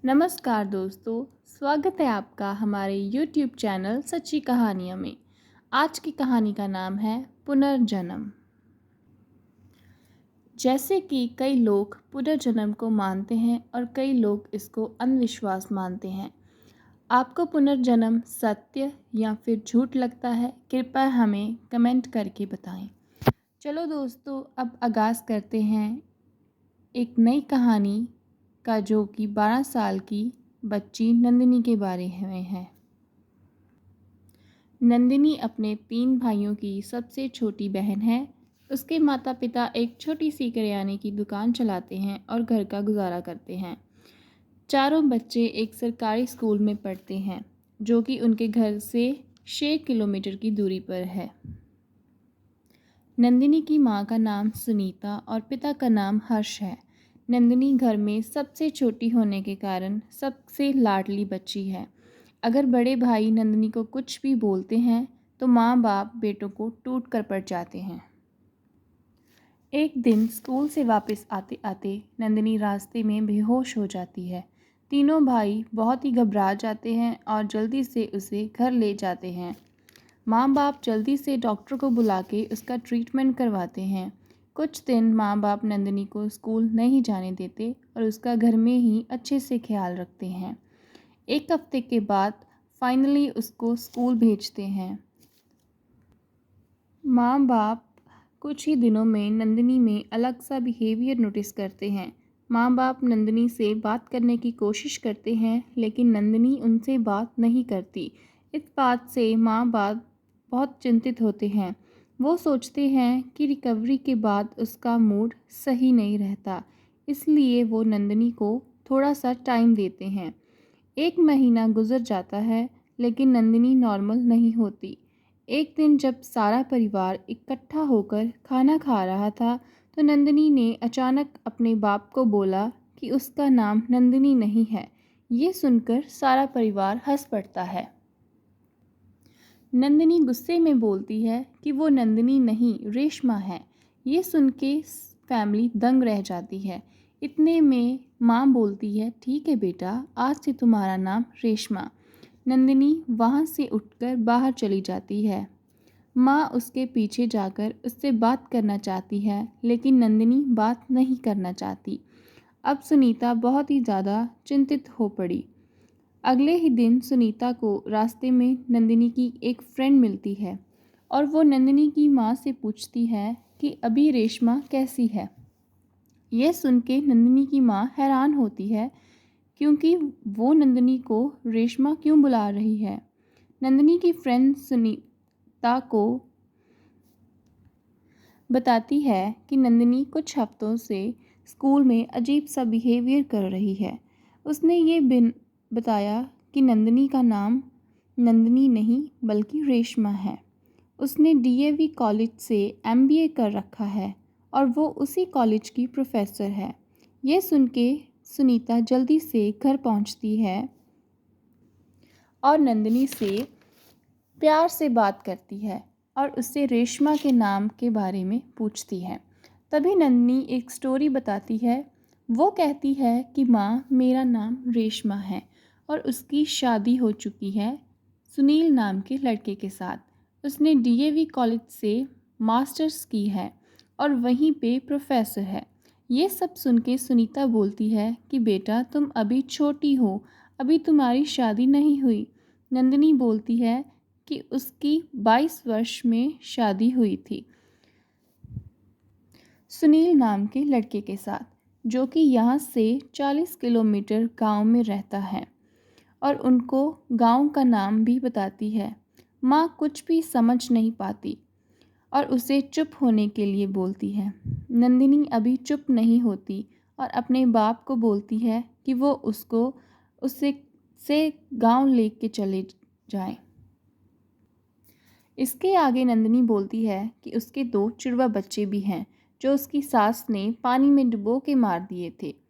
नमस्कार दोस्तों, स्वागत है आपका हमारे YouTube चैनल सच्ची कहानियों में। आज की कहानी का नाम है पुनर्जन्म। जैसे कि कई लोग पुनर्जन्म को मानते हैं और कई लोग इसको अंधविश्वास मानते हैं। आपको पुनर्जन्म सत्य या फिर झूठ लगता है? कृपया हमें कमेंट करके बताएं। चलो दोस्तों, अब आगाज़ करते हैं एक नई कहानी का, जो कि 12 साल की बच्ची नंदिनी के बारे में है। नंदिनी अपने 3 भाइयों की सबसे छोटी बहन है। उसके माता पिता एक छोटी सी करियाने की दुकान चलाते हैं और घर का गुजारा करते हैं। चारों बच्चे एक सरकारी स्कूल में पढ़ते हैं, जो कि उनके घर से 6 किलोमीटर की दूरी पर है। नंदिनी की माँ का नाम सुनीता और पिता का नाम हर्ष है। नंदिनी घर में सबसे छोटी होने के कारण सबसे लाडली बच्ची है। अगर बड़े भाई नंदिनी को कुछ भी बोलते हैं तो माँ बाप बेटों को टूट कर पड़ जाते हैं। एक दिन स्कूल से वापस आते आते नंदिनी रास्ते में बेहोश हो जाती है। तीनों भाई बहुत ही घबरा जाते हैं और जल्दी से उसे घर ले जाते हैं। माँ बाप जल्दी से डॉक्टर को बुला के उसका ट्रीटमेंट करवाते हैं। कुछ दिन माँ बाप नंदिनी को स्कूल नहीं जाने देते और उसका घर में ही अच्छे से ख्याल रखते हैं। एक हफ्ते के बाद फाइनली उसको स्कूल भेजते हैं। माँ बाप कुछ ही दिनों में नंदिनी में अलग सा बिहेवियर नोटिस करते हैं। माँ बाप नंदिनी से बात करने की कोशिश करते हैं, लेकिन नंदिनी उनसे बात नहीं करती। इस बात से माँ बाप बहुत चिंतित होते हैं। वो सोचते हैं कि रिकवरी के बाद उसका मूड सही नहीं रहता, इसलिए वो नंदिनी को थोड़ा सा टाइम देते हैं। 1 महीना गुजर जाता है, लेकिन नंदिनी नॉर्मल नहीं होती। एक दिन जब सारा परिवार इकट्ठा होकर खाना खा रहा था, तो नंदिनी ने अचानक अपने बाप को बोला कि उसका नाम नंदिनी नहीं है। ये सुनकर सारा परिवार हंस पड़ता है। नंदिनी गुस्से में बोलती है कि वो नंदिनी नहीं, रेशमा है। ये सुन के फैमिली दंग रह जाती है। इतने में माँ बोलती है, ठीक है बेटा, आज से तुम्हारा नाम रेशमा। नंदिनी वहाँ से उठकर बाहर चली जाती है। माँ उसके पीछे जाकर उससे बात करना चाहती है, लेकिन नंदिनी बात नहीं करना चाहती। अब सुनीता बहुत ही ज़्यादा चिंतित हो पड़ी। अगले ही दिन सुनीता को रास्ते में नंदिनी की एक फ्रेंड मिलती है और वो नंदिनी की माँ से पूछती है कि अभी रेशमा कैसी है। यह सुन के नंदिनी की माँ हैरान होती है, क्योंकि वो नंदिनी को रेशमा क्यों बुला रही है। नंदिनी की फ्रेंड सुनीता को बताती है कि नंदिनी कुछ हफ्तों से स्कूल में अजीब सा बिहेवियर कर रही है। उसने ये बताया कि नंदिनी का नाम नंदिनी नहीं बल्कि रेशमा है। उसने डीएवी कॉलेज से एमबीए कर रखा है और वो उसी कॉलेज की प्रोफेसर है। ये सुन के सुनीता जल्दी से घर पहुंचती है और नंदिनी से प्यार से बात करती है और उससे रेशमा के नाम के बारे में पूछती है। तभी नंदिनी एक स्टोरी बताती है। वो कहती है कि माँ, मेरा नाम रेशमा है और उसकी शादी हो चुकी है सुनील नाम के लड़के के साथ। उसने डीएवी कॉलेज से मास्टर्स की है और वहीं पे प्रोफेसर है। ये सब सुन के सुनीता बोलती है कि बेटा, तुम अभी छोटी हो, अभी तुम्हारी शादी नहीं हुई। नंदिनी बोलती है कि उसकी 22 वर्ष में शादी हुई थी सुनील नाम के लड़के के साथ, जो कि यहाँ से 40 किलोमीटर गांव में रहता है, और उनको गांव का नाम भी बताती है। माँ कुछ भी समझ नहीं पाती और उसे चुप होने के लिए बोलती है। नंदिनी अभी चुप नहीं होती और अपने बाप को बोलती है कि वो उससे गांव लेके चले जाएं। इसके आगे नंदिनी बोलती है कि उसके 2 जुड़वा बच्चे भी हैं, जो उसकी सास ने पानी में डुबो के मार दिए थे।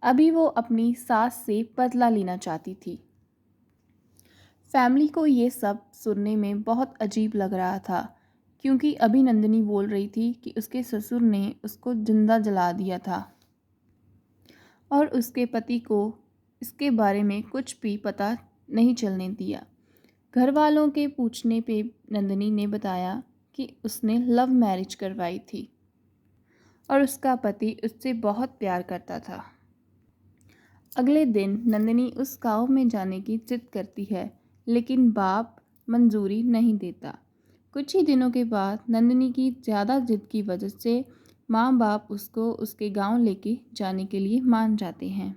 अभी वो अपनी सास से बदला लेना चाहती थी। फैमिली को ये सब सुनने में बहुत अजीब लग रहा था, क्योंकि अभी नंदिनी बोल रही थी कि उसके ससुर ने उसको जिंदा जला दिया था और उसके पति को इसके बारे में कुछ भी पता नहीं चलने दिया। घर वालों के पूछने पे नंदिनी ने बताया कि उसने लव मैरिज करवाई थी और उसका पति उससे बहुत प्यार करता था। अगले दिन नंदिनी उस गांव में जाने की जिद करती है, लेकिन बाप मंजूरी नहीं देता। कुछ ही दिनों के बाद नंदिनी की ज़्यादा जिद की वजह से माँ बाप उसको उसके गांव लेके जाने के लिए मान जाते हैं।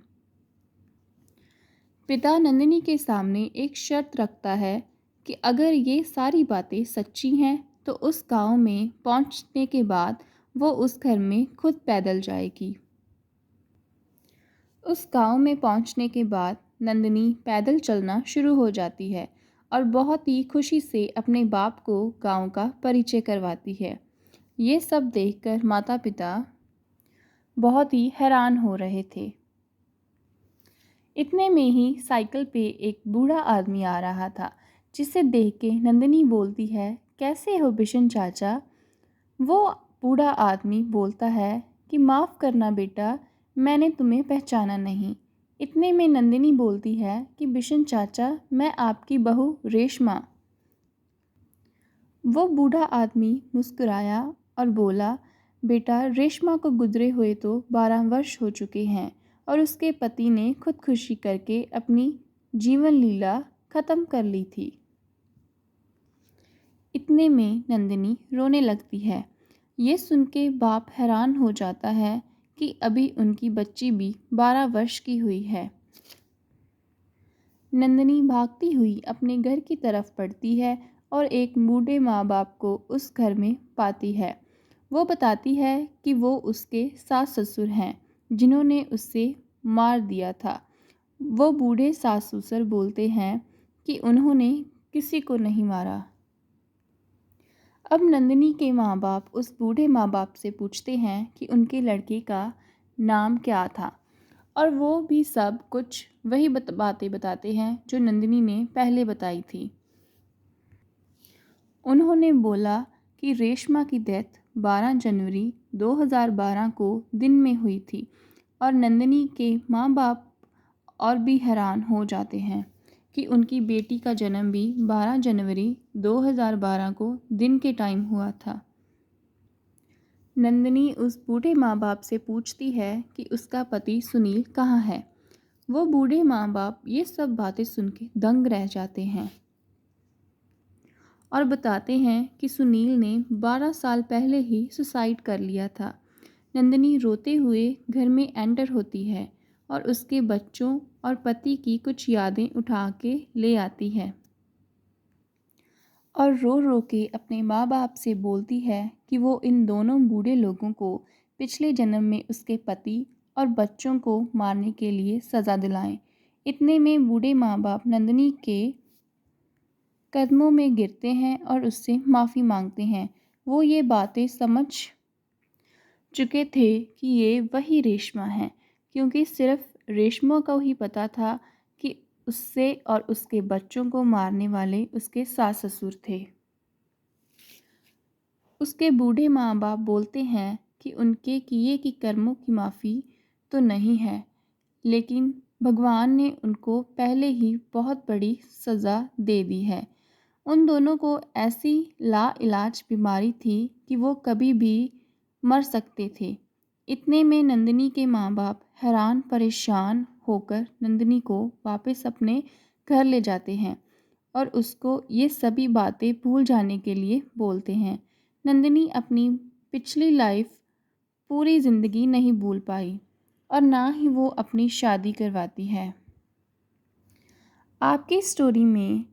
पिता नंदिनी के सामने एक शर्त रखता है कि अगर ये सारी बातें सच्ची हैं तो उस गांव में पहुंचने के बाद वो उस घर में खुद पैदल जाएगी। उस गांव में पहुंचने के बाद नंदिनी पैदल चलना शुरू हो जाती है और बहुत ही खुशी से अपने बाप को गांव का परिचय करवाती है। ये सब देखकर माता पिता बहुत ही हैरान हो रहे थे। इतने में ही साइकिल पे एक बूढ़ा आदमी आ रहा था, जिसे देख के नंदिनी बोलती है, कैसे हो बिशन चाचा। वो बूढ़ा आदमी बोलता है कि माफ़ करना बेटा, मैंने तुम्हें पहचाना नहीं। इतने में नंदिनी बोलती है कि बिशन चाचा, मैं आपकी बहू रेशमा। वो बूढ़ा आदमी मुस्कुराया और बोला, बेटा रेशमा को गुजरे हुए तो 12 वर्ष हो चुके हैं और उसके पति ने खुदकुशी करके अपनी जीवन लीला ख़त्म कर ली थी। इतने में नंदिनी रोने लगती है। ये सुन के बाप हैरान हो जाता है कि अभी उनकी बच्ची भी 12 वर्ष की हुई है। नंदिनी भागती हुई अपने घर की तरफ बढ़ती है और एक बूढ़े माँ बाप को उस घर में पाती है। वो बताती है कि वो उसके सास ससुर हैं, जिन्होंने उसे मार दिया था। वो बूढ़े सास ससुर बोलते हैं कि उन्होंने किसी को नहीं मारा। अब नंदिनी के माँ बाप उस बूढ़े माँ बाप से पूछते हैं कि उनके लड़के का नाम क्या था, और वो भी सब कुछ वही बातें बताते हैं जो नंदिनी ने पहले बताई थी। उन्होंने बोला कि रेशमा की डेथ 12 जनवरी 2012 को दिन में हुई थी और नंदिनी के माँ बाप और भी हैरान हो जाते हैं कि उनकी बेटी का जन्म भी 12 जनवरी 2012 को दिन के टाइम हुआ था। नंदिनी उस बूढ़े माँ बाप से पूछती है कि उसका पति सुनील कहाँ है। वो बूढ़े माँ बाप ये सब बातें सुन के दंग रह जाते हैं और बताते हैं कि सुनील ने 12 साल पहले ही सुसाइड कर लिया था। नंदिनी रोते हुए घर में एंटर होती है और उसके बच्चों और पति की कुछ यादें उठा के ले आती है और रो रो के अपने माँ बाप से बोलती है कि वो इन दोनों बूढ़े लोगों को पिछले जन्म में उसके पति और बच्चों को मारने के लिए सज़ा दिलाएं। इतने में बूढ़े माँ बाप नंदिनी के कदमों में गिरते हैं और उससे माफ़ी मांगते हैं। वो ये बातें समझ चुके थे कि ये वही रेशमा है, क्योंकि सिर्फ रेशमा को ही पता था कि उससे और उसके बच्चों को मारने वाले उसके सास ससुर थे। उसके बूढ़े माँ बाप बोलते हैं कि उनके किए की कर्मों की माफ़ी तो नहीं है, लेकिन भगवान ने उनको पहले ही बहुत बड़ी सज़ा दे दी है। उन दोनों को ऐसी लाइलाज बीमारी थी कि वो कभी भी मर सकते थे। इतने में नंदिनी के माँ बाप हैरान परेशान होकर नंदिनी को वापस अपने घर ले जाते हैं और उसको ये सभी बातें भूल जाने के लिए बोलते हैं। नंदिनी अपनी पिछली लाइफ पूरी ज़िंदगी नहीं भूल पाई और ना ही वो अपनी शादी करवाती है। आपकी स्टोरी में